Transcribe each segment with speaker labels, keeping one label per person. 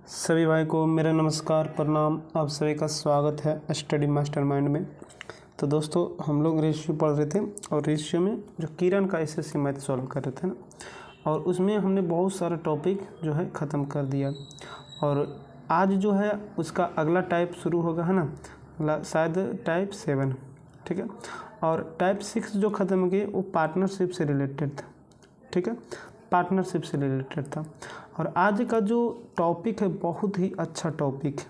Speaker 1: सभी भाई को मेरा नमस्कार प्रणाम। आप सभी का स्वागत है स्टडी मास्टरमाइंड में। तो दोस्तों हम लोग रेशियो पढ़ रहे थे और रेशियो में जो किरण का एसएससी मैथ सॉल्व कर रहे थे ना, और उसमें हमने बहुत सारा टॉपिक जो है ख़त्म कर दिया। और आज जो है उसका अगला टाइप शुरू होगा है ना, शायद टाइप 7, ठीक है। और टाइप 6 जो ख़त्म किए वो पार्टनरशिप से रिलेटेड था, ठीक है, पार्टनरशिप से रिलेटेड था। और आज का जो टॉपिक है बहुत ही अच्छा टॉपिक है,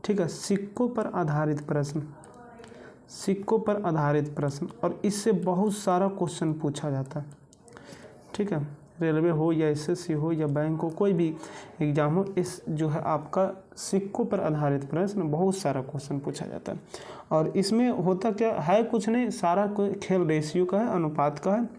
Speaker 1: ठीक है, सिक्कों पर आधारित प्रश्न, सिक्कों पर आधारित प्रश्न। और इससे बहुत सारा क्वेश्चन पूछा जाता है, ठीक है, रेलवे हो या एसएससी हो या बैंक हो, कोई भी एग्जाम हो, इस जो है आपका सिक्कों पर आधारित प्रश्न बहुत सारा क्वेश्चन पूछा जाता है। और इसमें होता क्या है, कुछ नहीं, सारा खेल रेशियो का है, अनुपात का है।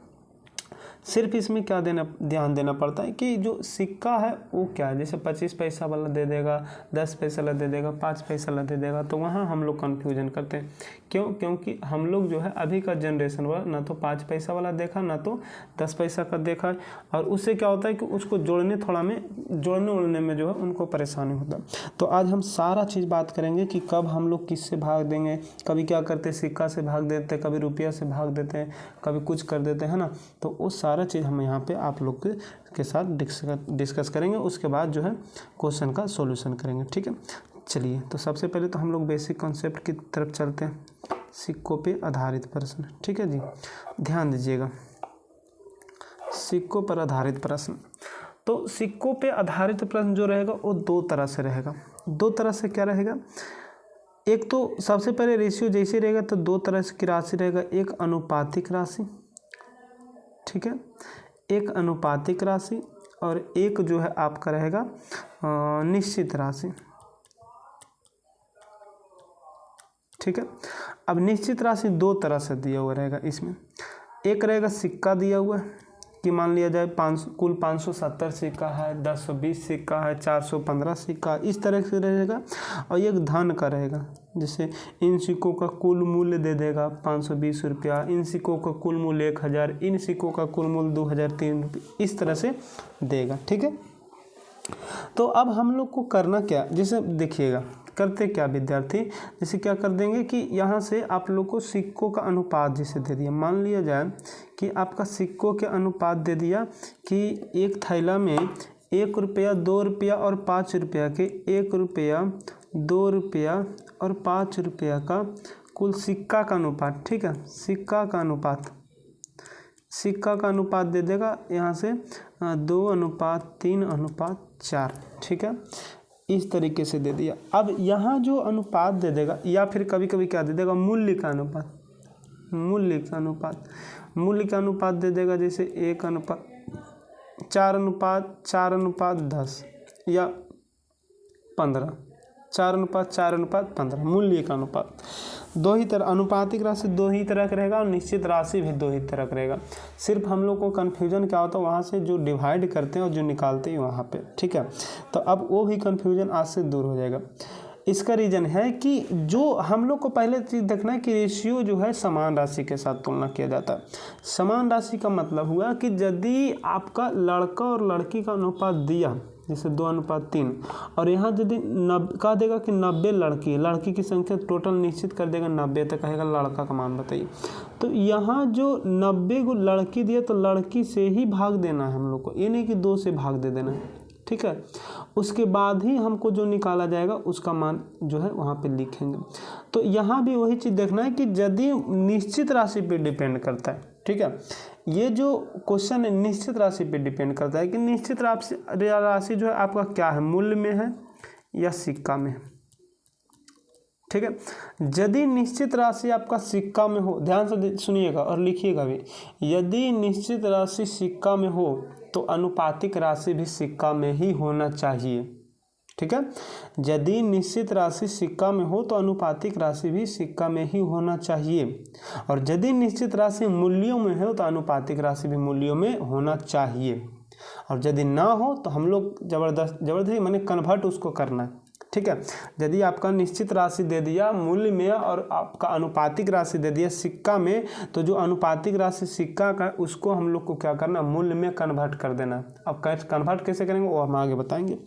Speaker 1: सिर्फ इसमें क्या ध्यान देना पड़ता है कि जो सिक्का है वो क्या है। जैसे 25 पैसा वाला दे देगा, 10 पैसा वाला दे देगा, 5 पैसा वाला दे देगा, तो वहाँ हम लोग कन्फ्यूजन करते हैं। क्योंकि हम लोग जो है अभी का जनरेशन वाला ना तो 5 पैसा वाला देखा ना तो 10 पैसा का देखा, और उससे क्या होता है कि उसको जोड़ने उड़ने में जो है उनको परेशानी होता है। तो आज हम सारा चीज़ बात करेंगे कि कब हम लोग किससे भाग देंगे, कभी क्या करते हैं सिक्का से भाग देते हैं, कभी रुपया से भाग देते हैं, कभी कुछ कर देते हैं ना। तो वो सारा चीज़ हम यहाँ पे आप लोग के साथ डिस्कस करेंगे। उसके बाद जो है क्वेश्चन का सॉल्यूशन करेंगे, ठीक है। चलिए, तो सबसे पहले तो हम लोग बेसिक कॉन्सेप्ट की तरफ चलते हैं, सिक्कों पे आधारित प्रश्न, ठीक है जी। ध्यान दीजिएगा, सिक्कों पर आधारित प्रश्न। तो सिक्कों पे आधारित प्रश्न जो रहेगा वो दो तरह से रहेगा। दो तरह से क्या रहेगा, एक तो सबसे पहले रेशियो जैसे रहेगा तो दो तरह की राशि रहेगा, एक अनुपातिक राशि, ठीक है, एक अनुपातिक राशि, और एक जो है आपका रहेगा निश्चित राशि, ठीक है। अब निश्चित राशि दो तरह से दिया हुआ रहेगा इसमें। एक रहेगा सिक्का दिया हुआ है कि मान लिया जाए कुल 570 सिक्का है, 1020 सिक्का है, 415 सिक्का, इस तरह से रहेगा। और एक धन का रहेगा, जैसे इन सिक्कों का कुल मूल्य दे देगा 520 रुपया, इन सिक्कों का कुल मूल्य 1000, इन सिक्कों का कुल मूल्य 2003 रुपये, इस तरह से देगा, ठीक है। तो अब हम लोग को करना क्या, जैसे देखिएगा करते क्या विद्यार्थी, जैसे क्या कर देंगे कि यहाँ से आप लोग को सिक्कों का अनुपात जैसे दे दिया, मान लिया जाए कि आपका सिक्कों के अनुपात दे दिया कि एक थैला में 1 रुपया, 2 रुपया और 5 रुपया के 1 रुपया, 2 रुपया और 5 रुपया का कुल सिक्का का अनुपात, ठीक है, सिक्का का अनुपात दे देगा यहाँ से 2:3:4, ठीक है, इस तरीके से दे दिया। अब यहाँ जो अनुपात दे देगा, या फिर कभी कभी क्या दे देगा, मूल्य का अनुपात दे देगा, जैसे 4:4:10 या 15, 4:4:15 मूल्य का अनुपात। दो ही तरह अनुपातिक राशि दो ही तरह का रहेगा और निश्चित राशि भी दो ही तरह का रहेगा। सिर्फ हम लोग को कन्फ्यूजन क्या होता है वहाँ से जो डिवाइड करते हैं और जो निकालते हैं वहाँ पे, ठीक है। तो अब वो भी कन्फ्यूजन आज से दूर हो जाएगा। इसका रीज़न है कि जो हम लोग को पहले चीज़ देखना है कि रेशियो जो है समान राशि के साथ तुलना किया जाता है। समान राशि का मतलब हुआ कि यदि आपका लड़का और लड़की का अनुपात दिया जैसे 2:3, और यहाँ यदि कह देगा कि 90 लड़की की संख्या टोटल निश्चित कर देगा 90, तो कहेगा लड़का का मान बताइए। तो यहाँ जो 90 को लड़की दिया तो लड़की से ही भाग देना है हम लोग को, ये नहीं कि 2 से भाग दे देना है, ठीक है। उसके बाद ही हमको जो निकाला जाएगा उसका मान जो है वहाँ पे लिखेंगे। तो यहाँ भी वही चीज़ देखना है कि यदि निश्चित राशि पे डिपेंड करता है, ठीक है, ये जो क्वेश्चन है निश्चित राशि पे डिपेंड करता है कि निश्चित राशि जो है आपका क्या है, मूल्य में है या सिक्का में है, ठीक है। यदि निश्चित राशि आपका सिक्का में हो, ध्यान से सुनिएगा और लिखिएगा भी, यदि निश्चित राशि सिक्का में हो तो अनुपातिक राशि भी सिक्का में ही होना चाहिए, ठीक है। यदि निश्चित राशि सिक्का में हो तो अनुपातिक राशि भी सिक्का में ही होना चाहिए, और यदि निश्चित राशि मूल्यों में हो तो अनुपातिक राशि भी मूल्यों में होना चाहिए, और यदि ना हो तो हम लोग जबरदस्ती माने कन्वर्ट उसको करना है, ठीक है। यदि आपका निश्चित राशि दे दिया मूल्य में और आपका अनुपातिक राशि दे दिया सिक्का में, तो जो अनुपातिक राशि सिक्का का उसको हम लोग को क्या करना, मूल्य में कन्वर्ट कर देना। अब कन्वर्ट कैसे करेंगे वो हम आगे बताएंगे।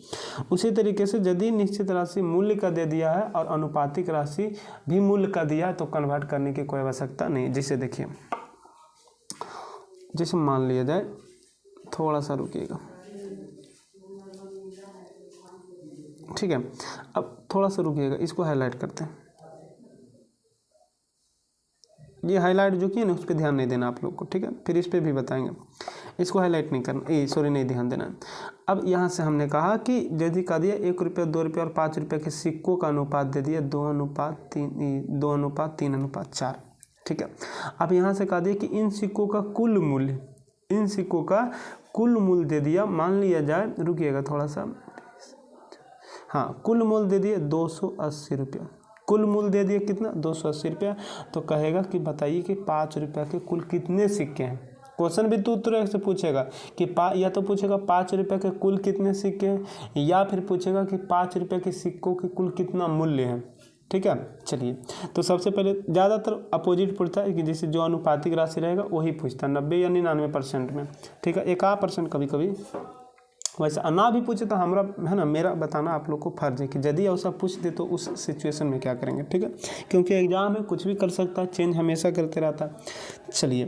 Speaker 1: उसी तरीके से यदि निश्चित राशि मूल्य का दे दिया है और अनुपातिक राशि भी मूल्य का दिया है तो कन्वर्ट करने की कोई आवश्यकता नहीं। जैसे देखिए, जैसे मान लिया जाए, थोड़ा सा रुकिएगा, ठीक है। अब थोड़ा सा रुकिएगा, इसको हाईलाइट करते हैं। ये हाईलाइट जो किया ना उस पर ध्यान नहीं देना आप लोग को, ठीक है। फिर इस पर भी बताएंगे, इसको हाईलाइट नहीं करना, नहीं ध्यान देना। अब यहाँ से हमने कहा कि यदि कह दिया 1 रुपया, 2 रुपया और 5 रुपये के सिक्कों का अनुपात दे दिया 2:3:4, ठीक है। अब यहाँ से कह दिया कि इन सिक्कों का कुल मूल्य दे दिया, मान लिया जाए, रुकिएगा थोड़ा सा, हाँ, कुल मूल्य दे दिया 280 रुपया। कुल मूल्य दे दिया कितना, 280 रुपया। तो कहेगा कि बताइए कि 5 रुपया के कुल कितने सिक्के हैं। क्वेश्चन भी तरह से पूछेगा कि या तो पूछेगा 5 रुपये के कुल कितने सिक्के हैं, या फिर पूछेगा कि 5 रुपये के सिक्कों के कुल कितना मूल्य है, ठीक है। चलिए, तो सबसे पहले ज़्यादातर अपोजिट पूछता है कि जैसे जो अनुपातिक राशि रहेगा वही पूछता है 90 या 99% में, ठीक है। 1% कभी कभी वैसे ना भी पूछे तो हमारा है ना, मेरा बताना आप लोग को फर्ज है कि यदि ऐसा पूछ दे तो उस सिचुएशन में क्या करेंगे, ठीक है। क्योंकि एग्जाम में कुछ भी कर सकता है, चेंज हमेशा करते रहता है। चलिए,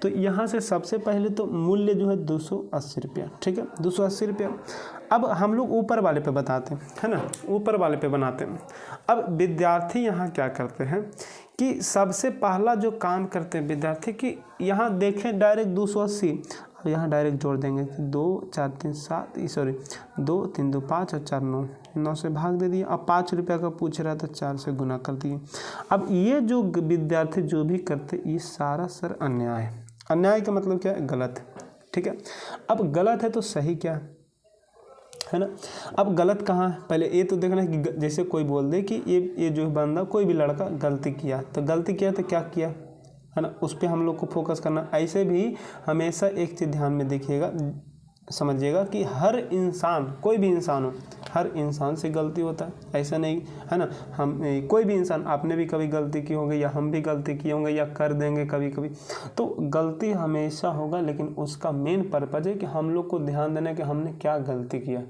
Speaker 1: तो यहाँ से सबसे पहले तो मूल्य जो है 280 रुपया, ठीक है, 280 रुपया। अब हम लोग ऊपर वाले पे बताते हैं, है ना, ऊपर वाले पे बनाते हैं। अब विद्यार्थी यहाँ क्या करते हैं कि सबसे पहला जो काम करते हैं विद्यार्थी कि यहाँ देखें डायरेक्ट 280, अब यहाँ डायरेक्ट जोड़ देंगे कि 2 4 3 7 2 3 2 5 और 4 9 से भाग दे दिए। अब 5 रुपया का पूछ रहा था, 4 से गुना कर दिए। अब ये जो विद्यार्थी जो भी करते ये सारा सर अन्याय है। अन्याय का मतलब क्या है, गलत है, ठीक है। अब गलत है तो सही क्या है ना। अब गलत कहाँ है, पहले ये तो देखना है कि जैसे कोई बोल दे कि ये जो बंदा, कोई भी लड़का गलती किया, तो गलती किया तो क्या किया, है ना, उस पर हम लोग को फोकस करना। ऐसे भी हमेशा एक चीज़ ध्यान में देखिएगा, समझिएगा कि हर इंसान, कोई भी इंसान हो, हर इंसान से गलती होता है, ऐसा नहीं है ना। हम कोई भी इंसान, आपने भी कभी गलती की होगी या हम भी गलती किए होंगे या कर देंगे कभी कभी, तो गलती हमेशा होगा, लेकिन उसका मेन पर्पज़ है कि हम लोग को ध्यान देना कि हमने क्या गलती किया,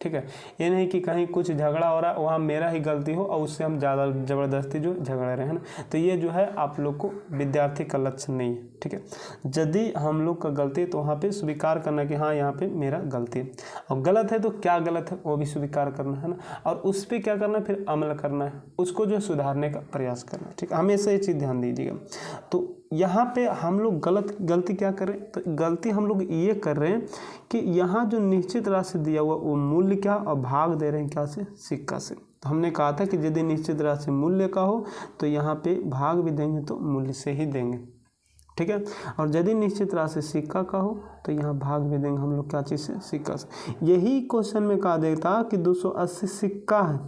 Speaker 1: ठीक है। ये नहीं कि कहीं कुछ झगड़ा हो रहा है वहाँ मेरा ही गलती हो और उससे हम ज़्यादा ज़बरदस्ती जो झगड़ रहे हैं ना, तो ये जो है आप लोग को विद्यार्थी का लक्ष्य नहीं है, ठीक है। यदि हम लोग का गलती है तो वहाँ पे स्वीकार करना कि हाँ यहाँ पे मेरा गलती है, और गलत है तो क्या गलत है वो भी स्वीकार करना है ना, और उस पर क्या करना है, फिर अमल करना है, उसको जो सुधारने का प्रयास करना है, ठीक है। हमेशा ये चीज़ ध्यान दीजिएगा। तो यहाँ पे हम लोग गलती क्या करें, तो गलती हम लोग ये कर रहे हैं कि यहाँ जो निश्चित राशि दिया हुआ वो मूल्य क्या, और भाग दे रहे हैं क्या से, सिक्का से। तो हमने कहा था कि यदि निश्चित राशि मूल्य का हो तो यहाँ पे भाग भी देंगे तो मूल्य से ही देंगे, ठीक है। और यदि निश्चित राशि सिक्का का हो तो यहाँ भाग भी देंगे हम लोग क्या चीज़ से, सिक्का से। यही क्वेश्चन में कहा देता कि 280 सिक्का है,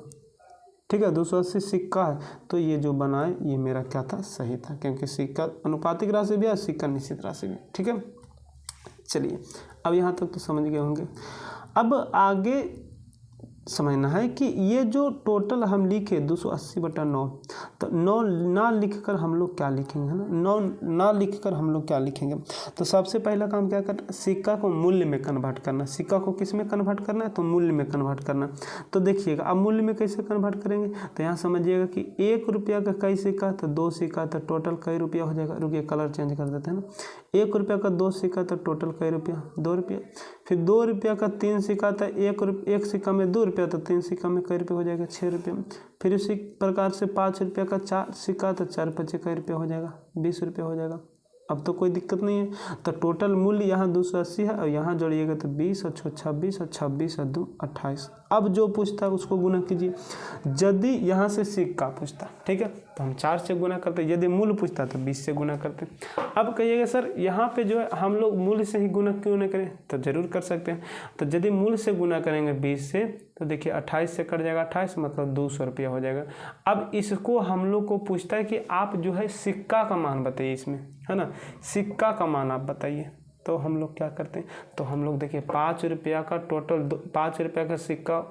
Speaker 1: ठीक है, 280 सिक्का है, तो ये जो बनाए ये मेरा क्या था, सही था, क्योंकि सिक्का अनुपातिक राशि भी है, सिक्का निश्चित राशि भी, ठीक है। चलिए, अब यहाँ तक तो समझ गए होंगे। अब आगे समझना है कि ये जो टोटल हम लिखे 280/9, तो 9 ना लिखकर हम लोग क्या लिखेंगे, है ना, 9 ना लिखकर हम लोग क्या लिखेंगे। तो सबसे पहला काम क्या करना, सिक्का को मूल्य में कन्वर्ट करना। सिक्का को किस में कन्वर्ट करना है, तो मूल्य में कन्वर्ट करना। तो देखिएगा अब मूल्य में कैसे कन्वर्ट करेंगे, तो यहाँ समझिएगा कि 1 रुपया का कई सिक्का, तो 2 सिक्का, तो टोटल कई रुपया हो जाएगा। रुकिए कलर चेंज कर देते हैं ना। 1 रुपया का 2 सिक्का, तो टोटल कई रुपया, 2 रुपया। फिर 2 रुपया का 3 सिक्का, तो 1 सिक्का में 2 रुपया, तो 3 सिक्का में कई रुपये हो जाएगा, 6 रुपये। फिर उसी प्रकार से 5 रुपया का 4 सिक्का, तो 4 5 कई रुपये हो जाएगा, 20 रुपये हो जाएगा। अब तो कोई दिक्कत नहीं है। तो टोटल मूल्य यहाँ 280 है और यहाँ जोड़िएगा तो 20 और 6 26 और 26 और 2 28। अब जो पूछता है उसको गुना कीजिए। यदि यहाँ से सिक्का पूछता, ठीक है, तो हम 4 से गुना करते। यदि मूल्य पूछता तो 20 से गुना करते। अब कहिएगा सर यहाँ पे जो है हम लोग मूल्य से ही गुना क्यों नहीं करें, तो ज़रूर कर सकते हैं। तो यदि मूल्य से गुना करेंगे 20 से, तो देखिए 28 से कट जाएगा, 28 मतलब 200 रुपया हो जाएगा। अब इसको हम लोग को पूछता है कि आप जो है सिक्का का मान बताइए इसमें, है ना, सिक्का का मान आप बताइए। तो हम लोग क्या करते हैं, तो हम लोग देखिए 5 रुपया का टोटल 5 रुपया का सिक्का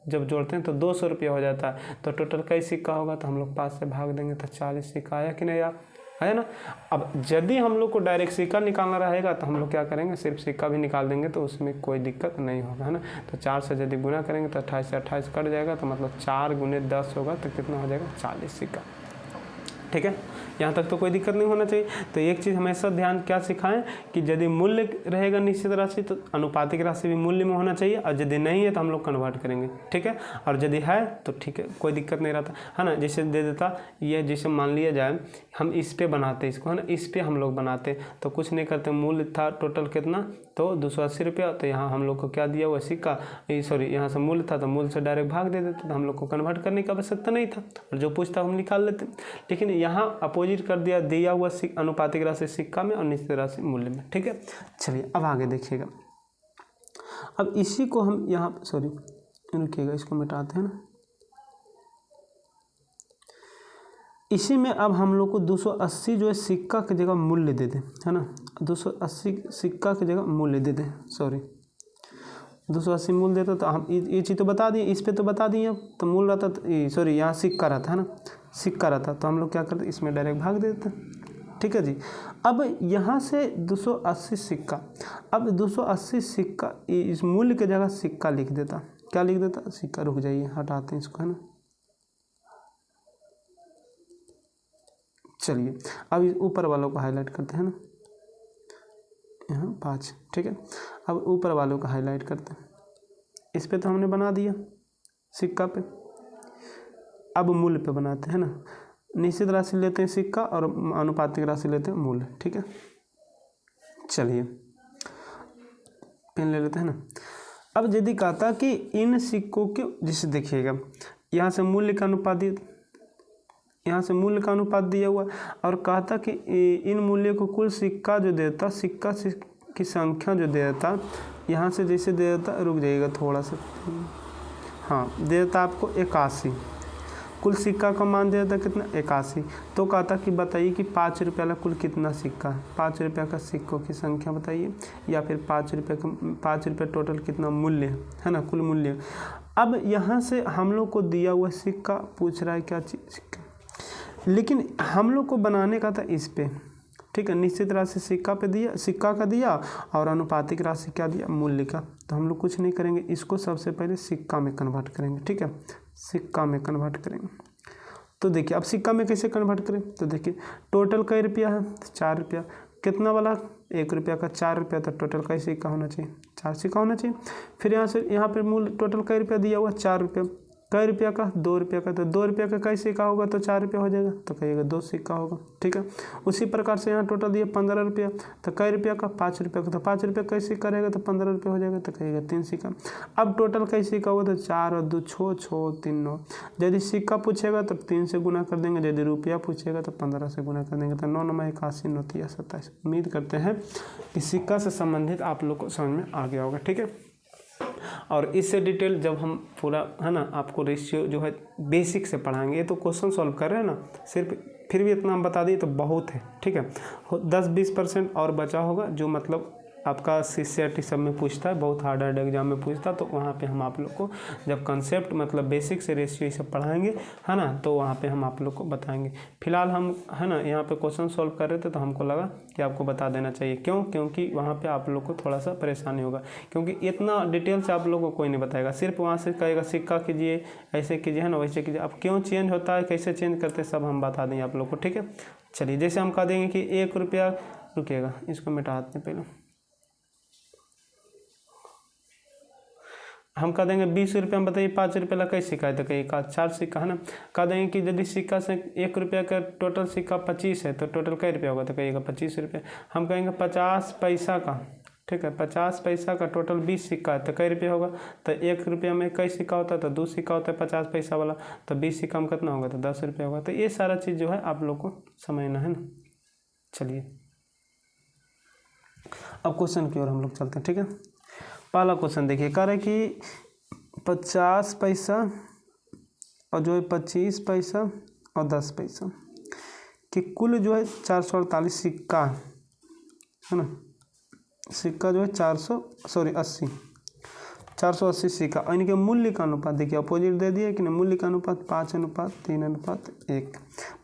Speaker 1: जब जोड़ते हैं तो 200 रुपया हो जाता है। तो टोटल कई सिक्का होगा, तो हम लोग 5 से भाग देंगे तो 40 सिक्का आया कि नहीं यार, है ना। अब यदि हम लोग को डायरेक्ट सिक्का निकालना रहेगा तो हम लोग क्या करेंगे, सिर्फ सिक्का भी निकाल देंगे तो उसमें कोई दिक्कत नहीं होगा, है ना। तो 4 से यदि गुना करेंगे तो 28 से 28 कट जाएगा, तो मतलब 4 गुने 10 होगा तो कितना हो जाएगा, 40 सिक्का। ठीक है, यहाँ तक तो कोई दिक्कत नहीं होना चाहिए। तो एक चीज़ हमेशा ध्यान क्या सिखाएं कि यदि मूल्य रहेगा निश्चित राशि तो अनुपातिक राशि भी मूल्य में होना चाहिए, और यदि नहीं है तो हम लोग कन्वर्ट करेंगे। ठीक है, और यदि है तो ठीक है, कोई दिक्कत नहीं रहता, है ना। जैसे दे देता ये, जैसे मान लिया जाए हम इस पे बनाते इसको, है ना, इस पे हम लोग बनाते तो कुछ नहीं करते, मूल्य था टोटल कितना, तो 280 रुपया। तो यहाँ हम लोग को क्या दिया हुआ सिक्का, सॉरी यहाँ से मूल्य था तो मूल्य से डायरेक्ट भाग दे देते, तो हम लोग को कन्वर्ट करने की आवश्यकता नहीं था, और जो पूछता हम निकाल लेते। लेकिन यहाँ अपोजिट कर दिया हुआ अनुपातिक राशि सिक्का में और निश्चित राशि मूल्य में। ठीक है, चलिए अब आगे देखिएगा। अब इसी को हम यहाँ, सॉरी रुकिएगा, इसको मिटाते हैं ना। इसी में अब हम लोग को 280 जो है सिक्का की जगह मूल्य दे दें, है ना। 280 सिक्का की जगह मूल्य दे दें, सॉरी 280 मूल्य देता तो हम ये चीज़ तो बता दिए, इस पे तो बता दिए। अब तो मूल रहता तो सॉरी यहाँ सिक्का रहता, है ना, सिक्का रहता तो हम लोग क्या करते, इसमें डायरेक्ट भाग देते। ठीक है जी। अब यहाँ से 280 सिक्का, अब 280 सिक्का इस मूल्य की जगह सिक्का लिख देता, क्या लिख देता, सिक्का। रुक जाइए, हटाते हैं इसको, है ना। चलिए अब इस ऊपर वालों को हाईलाइट करते हैं ना, यहाँ 5। ठीक है, अब ऊपर वालों को हाईलाइट करते हैं। इस पे तो हमने बना दिया सिक्का पे, अब मूल्य पे बनाते हैं ना। निश्चित राशि लेते हैं सिक्का और अनुपातिक राशि लेते हैं मूल्य। ठीक है, चलिए पेन ले लेते हैं ना। अब यदि कहता कि इन सिक्कों के, जैसे देखिएगा यहाँ से मूल्य का अनुपातिक, यहाँ से मूल्य का अनुपात दिया हुआ, और कहता कि इन मूल्य को कुल सिक्का जो देता, सिक्का की संख्या जो देता, यहाँ से जैसे दे देता, रुक जाइएगा थोड़ा सा, हाँ दे देता आपको 81, कुल सिक्का का मान दे देता कितना, 81। तो कहता कि बताइए कि 5 रुपये वाला कुल कितना सिक्का है, 5 रुपये का सिक्कों की संख्या बताइए, या फिर 5 रुपये टोटल कितना मूल्य है ना, कुल मूल्य। अब यहाँ से हम लोग को दिया हुआ सिक्का पूछ रहा है क्या चीज़, सिक्का, लेकिन हम लोग को बनाने का था इस पे। ठीक है, निश्चित राशि सिक्का पे दिया, सिक्का का दिया, और अनुपातिक राशि क्या दिया, मूल्य का। तो हम लोग कुछ नहीं करेंगे, इसको सबसे पहले सिक्का में कन्वर्ट करेंगे। ठीक है, सिक्का में कन्वर्ट करेंगे। तो देखिए अब सिक्का में कैसे कन्वर्ट करें, तो देखिए टोटल कई रुपया है, 4 रुपया, कितना वाला 1 रुपया का 4 रुपया, तो टोटल कई सिक्का होना चाहिए, 4 सिक्का होना चाहिए। फिर यहाँ से यहाँ पे मूल्य टोटल कई रुपया दिया हुआ, 4 रुपया, कई रुपया का 2 रुपया का, तो 2 रुपया का कई सिक्का होगा तो 4 रुपया हो जाएगा, तो कहिएगा 2 सिक्का होगा। ठीक है, उसी प्रकार से यहाँ टोटल दिया 15 रुपया, तो कई रुपया का 5 रुपया का, तो 5 रुपया कई सिक्का रहेगा तो 15 रुपया हो जाएगा, तो कहिएगा 3 सिक्का। अब टोटल कई सिक्का होगा, तो 4 और 2 6 3 9। यदि सिक्का पूछेगा तो 3 से गुना कर देंगे, यदि रुपया पूछेगा तो 15 से गुना कर देंगे, तो 9 9 81 9 3 27। उम्मीद करते हैं कि सिक्का से संबंधित आप लोग को समझ में आ गया होगा। ठीक है, और इससे डिटेल जब हम पूरा, है ना, आपको रेशियो जो है बेसिक से पढ़ाएंगे। ये तो क्वेश्चन सॉल्व कर रहे हैं ना सिर्फ, फिर भी इतना हम बता दिए तो बहुत है। ठीक है, 10-20% और बचा होगा, जो मतलब आपका CCRT सब में पूछता है, बहुत हार्ड एग्जाम में पूछता, तो वहाँ पे हम आप लोग को जब कंसेप्ट मतलब बेसिक से रेशियो ये सब पढ़ाएंगे, है ना, तो वहाँ पे हम आप लोग को बताएंगे। फिलहाल हम, है ना, यहाँ पे क्वेश्चन सॉल्व कर रहे थे तो हमको लगा कि आपको बता देना चाहिए। क्यों? क्योंकि वहाँ पे आप लोग को थोड़ा सा परेशानी होगा, क्योंकि इतना डिटेल से आप लोग को कोई नहीं बताएगा, सिर्फ वहाँ से कहेगा सिक्का कीजिए, ऐसे कीजिए, है ना, वैसे कीजिए। अब क्यों चेंज होता है, कैसे चेंज करते हैं, सब हम बता देंगे आप लोग को। ठीक है, चलिए जैसे हम कह देंगे कि 1 रुपया, रुकिएगा इसको मिटाते हैं पहले, हम कह देंगे 20 रुपये में बताइए 5 रुपये लगा कई सिक्का है, तो कहीं का 4 सिक्का, है ना। कह देंगे कि यदि सिक्का से 1 रुपया का टोटल सिक्का 25 है, तो टोटल कई रुपया होगा, तो कहिएगा 25 रुपये। हम कहेंगे 50 पैसा का, ठीक है, 50 पैसा का टोटल 20 सिक्का है, तो कई रुपया होगा, तो 1 रुपया में कई सिक्का होता है, तो 2 सिक्का होता है 50 पैसा वाला, तो 20 सिक्का में कितना होगा, तो 10 रुपया होगा। तो ये सारा चीज़ जो है आप लोग को समझना है ना। चलिए अब क्वेश्चन की ओर हम लोग चलते हैं। ठीक है, पहला क्वेश्चन देखिए, कह रहे कि 50 पैसा और जो है 25 पैसा और 10 पैसा कि कुल जो है 448 सिक्का है ना, सिक्का जो है 480 सिक्का। और इनके मूल्य का अनुपात देखिए, अपोजिट दे दिया कि नहीं, मूल्य का अनुपात 5:3:1,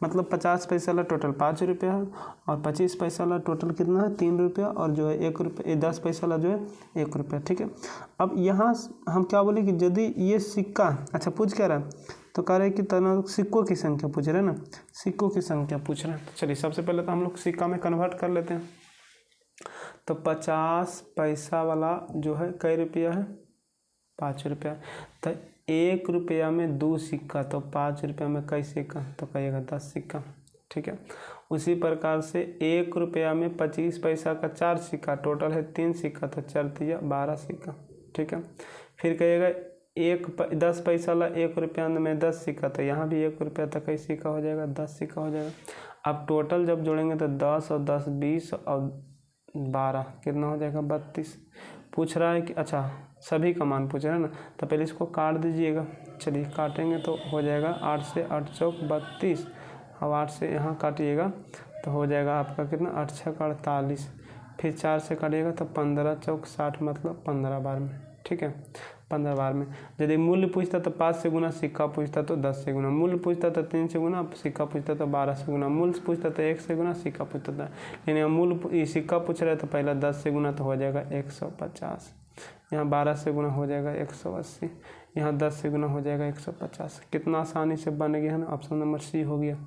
Speaker 1: मतलब 50 पैसा वाला टोटल 5 रुपया है और 25 पैसा वाला टोटल कितना है 3 रुपया, और जो है 1 रुपया, 10 पैसा वाला जो है 1 रुपया। ठीक है, अब यहाँ हम क्या बोले कि यदि ये सिक्का, अच्छा पूछ क्या रहा है, तो कह रहे हैं कि तना सिक्कों की संख्या पूछ रहे हैं ना, सिक्कों की संख्या पूछ रहे हैं। तो चलिए सबसे पहले तो हम लोग सिक्का में कन्वर्ट कर लेते हैं। तो 50 पैसा वाला जो है कई रुपया है 5 रुपया। तो 1 रुपया में 2 सिक्का, तो 5 रुपया में कई सिक्का, तो कहिएगा 10 सिक्का। ठीक है, उसी प्रकार से 1 रुपया में 25 पैसा का 4 सिक्का, टोटल है 3 सिक्का, तो 4 12 सिक्का। ठीक है, फिर कहिएगा 10 पैसा वाला 1 रुपया में 10 सिक्का, तो यहाँ भी 1 रुपया तक कई सिक्का हो जाएगा 10 सिक्का हो जाएगा। अब टोटल जब जोड़ेंगे तो 10 और 10 20 और 12 कितना हो जाएगा 32। पूछ रहा है कि अच्छा सभी का मान पूछ रहा है ना, तो पहले इसको काट दीजिएगा। चलिए काटेंगे तो हो जाएगा 8 से 8 चौक 32, अब 8 से यहाँ काटिएगा तो हो जाएगा आपका कितना 8 6 48, फिर 4 से काटिएगा तो 15 चौक 60, मतलब 15 बार में। ठीक है, 15 बार में। यदि मूल्य पूछता तो 5 से गुना, सिक्का पूछता तो 10 से गुना, मूल्य पूछता तो 3 से गुना, सिक्का पूछता तो 12 से गुना, मूल्य पूछता तो 1 से गुना, सिक्का पूछता था, लेकिन मूल्य सिक्का पूछ रहा है तो पहला 10 से गुना तो हो जाएगा 150, यहाँ 12 से गुना हो जाएगा 180, यहाँ 10 से गुना हो जाएगा 150। कितना आसानी से बन गया है ना, ऑप्शन नंबर सी हो गया।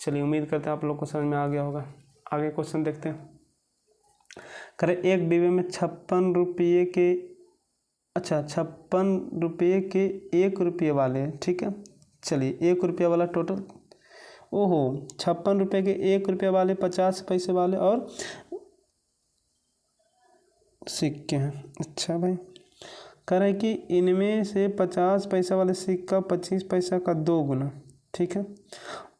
Speaker 1: चलिए उम्मीद करते हैं आप लोग को समझ में आ गया होगा। आगे क्वेश्चन देखते हैं। करें एक डिब्बे में 56 रुपये के, अच्छा 56 रुपये के 1 रुपये वाले। ठीक है, चलिए 1 रुपया वाला टोटल, ओहो 56 रुपये के 1 रुपया वाले, 50 पैसे वाले और सिक्के हैं। अच्छा भाई, कह रहा है कि इनमें से 50 पैसा वाले सिक्का 25 पैसा का 2 गुना। ठीक है,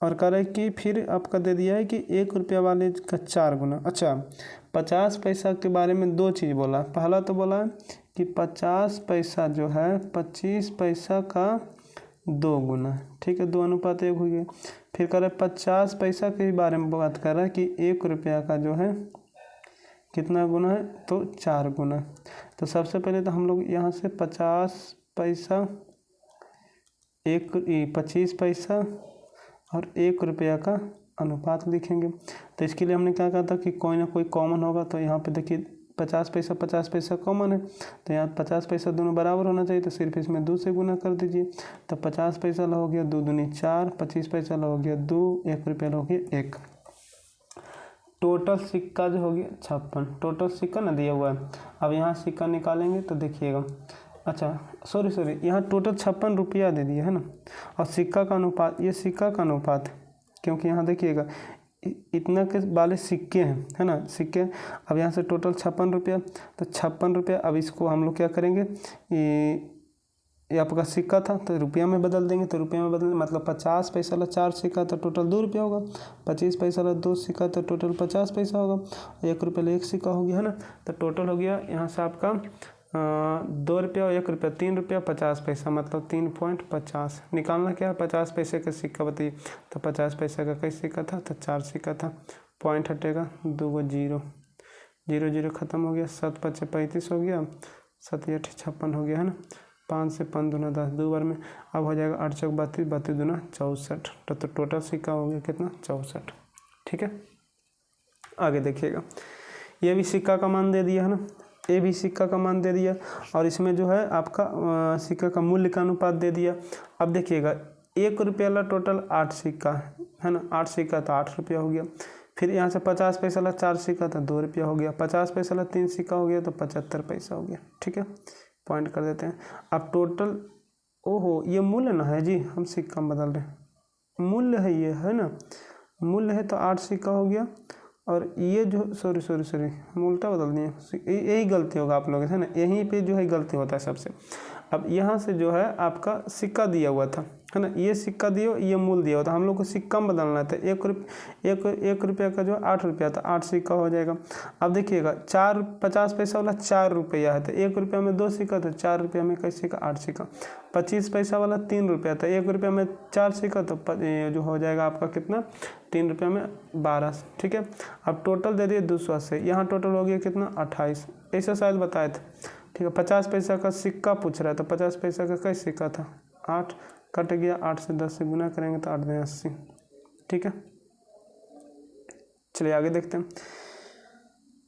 Speaker 1: और कह रहा है कि फिर आपका दे दिया है कि 1 रुपया वाले का 4 गुना। अच्छा 50 पैसा के बारे में 2 चीज़ बोला। पहला तो बोला है कि 50 पैसा जो है 25 पैसा का 2 गुना। ठीक है, 2:1 हो गया। फिर कह रहा है 50 पैसा के बारे में बात कर रहा है कि 1 रुपया का जो है कितना गुना है, तो 4 गुना। तो सबसे पहले तो हम लोग यहाँ से 50 पैसा 25 पैसा और 1 रुपया का अनुपात लिखेंगे। तो इसके लिए हमने क्या कहा था कि कोई ना कोई कॉमन होगा। तो यहाँ पे देखिए 50 पैसा कॉमन है, तो यहाँ 50 पैसा दोनों बराबर होना चाहिए, तो सिर्फ इसमें 2 से गुना कर दीजिए। तो 50 पैसा हो गया 2 दूनी 4, 25 पैसा हो गया 2, 1 रुपया हो गया 1। टोटल सिक्का जो हो गया 56, टोटल सिक्का ना दिया हुआ है। अब यहाँ सिक्का निकालेंगे तो देखिएगा, अच्छा सॉरी यहाँ टोटल 56 रुपया दे दिया है ना, और सिक्का का अनुपात, ये सिक्का का अनुपात, क्योंकि यहाँ देखिएगा इतना के वाले सिक्के हैं, है ना, सिक्के। अब यहाँ से टोटल 56 रुपया, तो 56 रुपया। अब इसको हम लोग क्या करेंगे, ये आपका सिक्का था तो रुपया में बदल देंगे। तो रुपया में बदल मतलब 50 पैसा वाला 4 सिक्का तो टोटल 2 रुपया होगा, 25 पैसा वाला 2 सिक्का तो टोटल 50 पैसा होगा, 1 रुपये वाला 1 सिक्का हो गया, है ना। तो टोटल हो गया यहाँ से आपका 2 रुपया और 1 रुपया, 3 रुपया 50 पैसा, मतलब 3.50। निकालना क्या है, 50 पैसे का सिक्का बताइए। तो 50 पैसा का कई सिक्का था, तो 4 सिक्का था। पॉइंट हटेगा 2 0 0 0 ख़त्म हो गया, 7 5 35 हो गया, 7 8 56 हो गया, है ना। 5 से 5 दूना 10, 2 बार में। अब हो जाएगा 8 चौक 32, 32 दूना 64। तो टोटल सिक्का हो गया कितना 64। ठीक है, आगे देखिएगा, ये भी सिक्का का मान दे दिया है ना, ये भी सिक्का का मान दे दिया, और इसमें जो है आपका सिक्का का मूल्य का अनुपात दे दिया। अब देखिएगा 1 रुपया वाला टोटल 8 सिक्का है ना, 8 सिक्का तो 8 रुपया हो गया। फिर यहाँ से 50 पैसा वाला 4 सिक्का तो 2 रुपया हो गया, 50 पैसा वाला 3 सिक्का हो गया तो 75 पैसा हो गया। ठीक है, पॉइंट कर देते हैं। अब टोटल, ओहो ये मूल्य ना है जी, हम सिक्का बदल रहे हैं, मूल्य है ये, है ना, मूल्य है तो 8 सिक्का हो गया। और ये जो सॉरी हम उल्टा बदल दिए, यही गलती होगा आप लोगों से, है ना, यहीं पे जो है गलती होता है सबसे। अब यहाँ से जो है आपका सिक्का दिया हुआ था, है ना, ये सिक्का दिया, ये मूल दिया हुआ था, हम लोग को सिक्का में बदलना था। एक रुपया का जो 8 रुपया था, 8 सिक्का हो जाएगा। अब देखिएगा 50 पैसा वाला 4 रुपया है, तो 1 रुपया में 2 सिक्का, तो 4 रुपया में कैसे सिक्का, 8 सिक्का। 25 पैसा वाला 3 रुपया था, 1 रुपया में 4 सिक्का, तो जो हो जाएगा आपका कितना, 3 रुपया में 12। ठीक है, अब टोटल दे दिए 280, यहाँ टोटल हो गया कितना, 28। ऐसा शायद बताए थे। ठीक है, 50 पैसा का सिक्का पूछ रहा है, तो 50 पैसा का कैसे सिक्का था, 8 कट गया, 8 से 10 से गुना करेंगे तो 8 दूनी 80। ठीक है, चलिए आगे देखते हैं।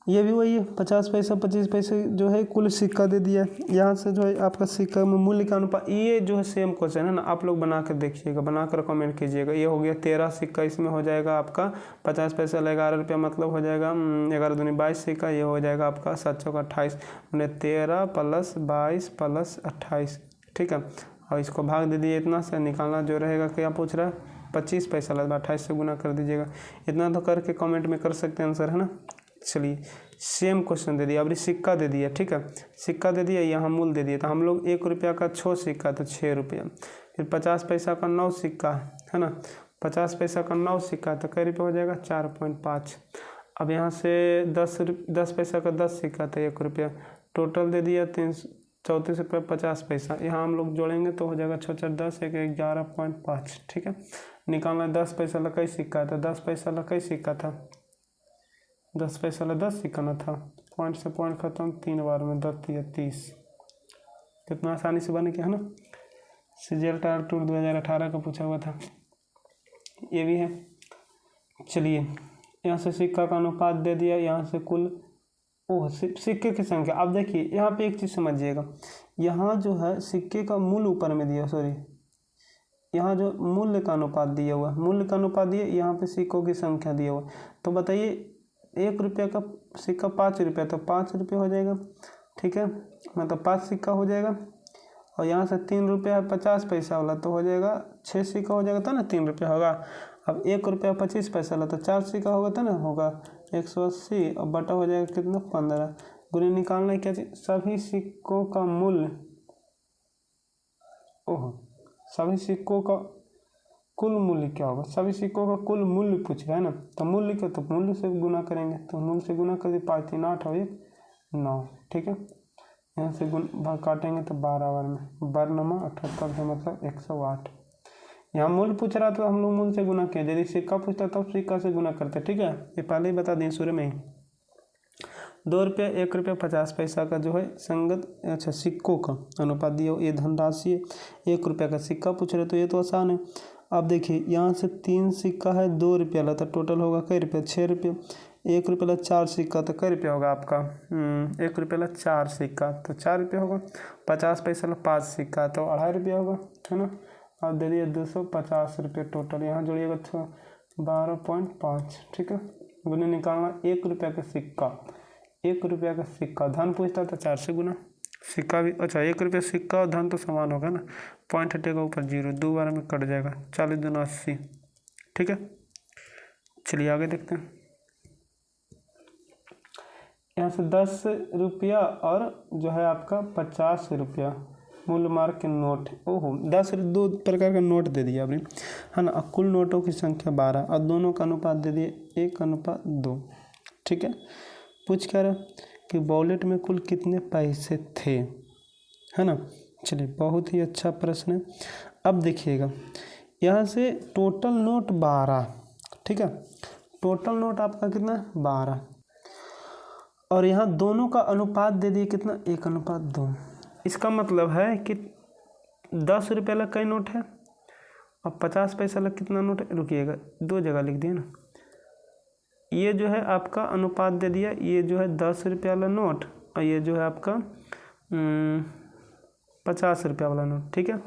Speaker 1: ये भी वही है, 50 पैसा 25 पैसे जो है कुल सिक्का दे दिया। यहाँ से जो है आपका सिक्का में मूल्य का अनुपात, ये जो है सेम क्वेश्चन है ना, आप लोग बना कर देखिएगा, बना कर कमेंट कीजिएगा। ये हो गया 13 सिक्का, इसमें हो जाएगा आपका 50 पैसा 11 रुपया, मतलब हो जाएगा 11 दूनी 22 सिक्का। ये हो जाएगा आपका 7 चौका 28, मैंने 13 + 22 + 28। ठीक है, और इसको भाग दे दिए इतना से, निकालना जो रहेगा, क्या पूछ रहा है, 25 पैसा लगा 28 से गुना कर दीजिएगा। इतना तो करके कमेंट में कर सकते हैं आंसर, है ना। चलिए सेम क्वेश्चन दे दिया, अब सिक्का दे दिया। ठीक है, सिक्का दे दिया, यहाँ मूल दे दिया, तो हम लोग 1 रुपया का 6 सिक्का तो 6 रुपया, फिर 50 पैसा का 9 सिक्का है ना, 50 पैसा का 9 सिक्का तो कै रुपया हो जाएगा, 4.5। अब यहाँ से 10 पैसा का 10 सिक्का तो 1 रुपया, टोटल दे दिया 34 रुपये 50 पैसा। यहाँ हम लोग जोड़ेंगे तो हो जाएगा 6 4 10 1 11.5। ठीक है, निकालना 10 पैसा ला कई सिक्का था, 10 पैसा ला कई सिक्का था, 10 पैसा ला 10 सिक्का ना था, पॉइंट से पॉइंट खत्म, 3 बार में 10 या 30। कितना आसानी से बन गया, है ना। सीजीएल टायर टूर 2018 का पूछा हुआ था, ये भी है। चलिए यहाँ से सिक्का का अनुपात दे दिया, यहाँ से कुल सिक्के की संख्या। अब देखिए यहाँ पे एक चीज़ समझिएगा, यहाँ जो है सिक्के का मूल ऊपर में दिया, सॉरी यहाँ जो मूल्य का अनुपात दिया हुआ, मूल्य का अनुपात दिया, यहाँ पे सिक्कों की संख्या दिया हुआ। तो बताइए 1 रुपया का सिक्का 5 रुपया, तो 5 रुपये हो जाएगा। ठीक है, मतलब 5 सिक्का हो जाएगा। और यहाँ से 3 रुपया 50 पैसा वाला, तो हो जाएगा 6 सिक्का हो जाएगा, था ना, 3 रुपया होगा। अब 1 रुपया 25 पैसा वाला, तो 4 सिक्का होगा, था ना, होगा 180, और बटा हो जाएगा कितना, 15। गुणे निकालना है क्या चीज, सभी सिक्कों का मूल्य, सभी सिक्कों का कुल मूल्य क्या होगा, सभी सिक्कों का कुल मूल्य पूछ रहा है ना, तो मूल्य क्या, तो मूल्य से गुना करेंगे, तो मूल्य से गुना कर दिए, 5 3 8 और 1 9। ठीक है, यहाँ से भाग काटेंगे तो 12 बार में 12 78 से मतलब 108। यहाँ मूल्य पूछ रहा तो हम लोग मूल्य से गुना किया, यदि सिक्का पूछता तब सिक्का से गुना करते। ठीक है, ये पहले ही बता दें शुरू में ही। 2 रुपया 1 रुपया 50 पैसा का जो है संगत, अच्छा, सिक्कों का अनुपात दिया, ये धनराशि है। 1 रुपया का सिक्का पूछ रहे तो ये तो आसान है। अब देखिए यहाँ से 3 सिक्का है 2 रुपया ला, तो टोटल होगा कई रुपये, 6 रुपये। 1 रुपया ला 4 सिक्का, तो कई रुपया होगा आपका, 1 रुपया ला 4 सिक्का तो 4 रुपया होगा। 50 पैसा ला 5 सिक्का तो 2.5 रुपया होगा, है ना। अब दे दिए 250 रुपये टोटल, यहाँ जोड़िएगा 12.5। ठीक है, गुने निकालना 1 रुपया का सिक्का, 1 रुपया का सिक्का, धन पूछता था 4 से गुना, सिक्का भी, अच्छा 1 रुपया सिक्का और धन तो समान होगा ना, पॉइंट हटेगा ऊपर 0, 2 बार में कट जाएगा, 40 दूना 80। ठीक है, चलिए आगे देखते हैं। यहाँ से 10 रुपया और जो है आपका 50 रुपया मूल्य मार्क के नोट, 2 प्रकार का नोट दे दिया आपने, है ना। कुल नोटों की संख्या 12 और दोनों का अनुपात दे दिए 1:2। ठीक है, पूछ क्या रहा कि वॉलेट में कुल कितने पैसे थे, है ना। चलिए बहुत ही अच्छा प्रश्न है। अब देखिएगा यहाँ से टोटल नोट 12। ठीक है, टोटल नोट आपका कितना, 12, और यहाँ दोनों का अनुपात दे दिए कितना, 1:2। इसका मतलब है कि 10 रुपये ला कई नोट है और 50 पैसा ला कितना नोट है, रुकिएगा 2 जगह लिख दिए ना। ये जो है आपका अनुपात दे दिया, ये जो है 10 रुपया वाला नोट और ये जो है आपका 50 रुपया वाला नोट। ठीक है,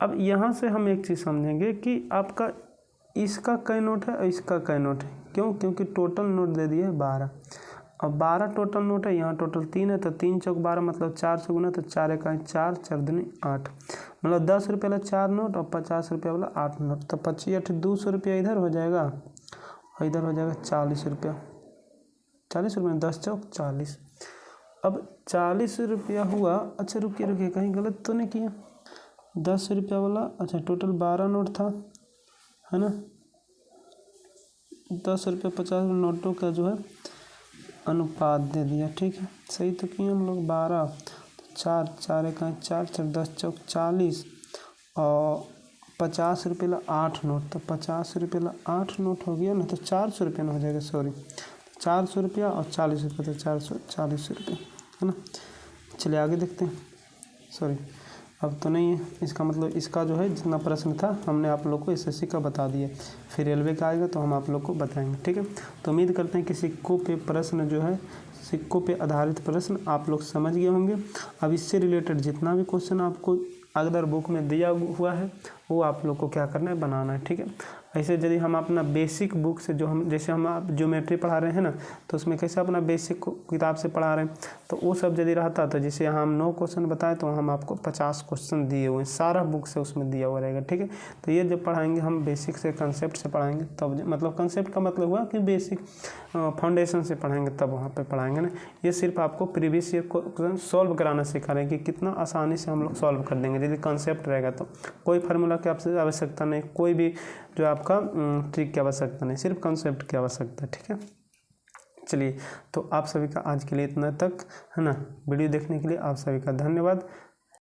Speaker 1: अब यहाँ से हम एक चीज़ समझेंगे कि आपका इसका कई नोट है और इसका कई नोट है, क्यों, क्योंकि टोटल नोट दे दिया है 12। अब 12 टोटल नोट है, यहाँ टोटल 3 है, तो 3 चौक 12 मतलब 4 से गुना, तो 4 1 4 4 दूनी 8, मतलब 10 रुपये वाला 4 नोट और 50 रुपये वाला 8 नोट, तो 25 8 200 रुपया इधर हो जाएगा और इधर हो जाएगा 40 रुपया, 40 रुपये 10 चौक 40। अब 40 रुपया हुआ। अच्छा रुकिए कहीं गलत तो नहीं किया। 10 रुपया वाला, अच्छा टोटल 12 नोट था, है ना। 10 रुपये 50 नोटों का जो है अनुपात दे दिया, ठीक है। सही तो किए हम लोग। 12 4 4 1 4 4 10 चौक 40 और 50 रुपये ला 8 नोट, तो 50 रुपये ला 8 नोट हो गया ना, तो 400 रुपये ना हो जाएगा, सॉरी 400 रुपया और 40 रुपये, तो 440 रुपये, है ना। चलिए आगे देखते हैं। सॉरी अब तो नहीं है, इसका मतलब इसका जो है जितना प्रश्न था हमने आप लोग को एसएससी का बता दिया। फिर रेलवे का आएगा तो हम आप लोग को बताएंगे, ठीक है। तो उम्मीद करते हैं कि सिक्कों पे प्रश्न जो है, सिक्कों पे आधारित प्रश्न आप लोग समझ गए होंगे। अब इससे रिलेटेड जितना भी क्वेश्चन आपको अदर बुक में दिया हुआ है वो आप लोग को क्या करना है, बनाना है, ठीक है। ऐसे यदि हम अपना बेसिक बुक से जो हम, जैसे हम आप ज्योमेट्री पढ़ा रहे हैं ना, तो उसमें कैसे अपना बेसिक किताब से पढ़ा रहे हैं, तो वो सब यदि रहता तो जैसे हम 9 क्वेश्चन बताएं तो हम आपको 50 क्वेश्चन दिए हुए हैं, सारा बुक से उसमें दिया हुआ रहेगा, ठीक है। तो ये जब पढ़ाएंगे हम बेसिक से, कंसेप्ट से पढ़ाएंगे तब, मतलब कंसेप्ट का मतलब हुआ कि बेसिक फाउंडेशन से पढ़ाएंगे तब वहाँ पे पढ़ाएंगे ना। ये सिर्फ आपको प्रीवियस ईयर क्वेश्चन सॉल्व कराना सिखा रहे हैं कि कितना आसानी से हम लोग सॉल्व कर देंगे यदि कंसेप्ट रहेगा तो। कोई फार्मूला की आपसे आवश्यकता नहीं, कोई भी जो आपका ट्रिक की आवश्यकता नहीं, सिर्फ कंसेप्ट की आवश्यकता है, ठीक है। चलिए तो आप सभी का आज के लिए इतना तक, है ना। वीडियो देखने के लिए आप सभी का धन्यवाद।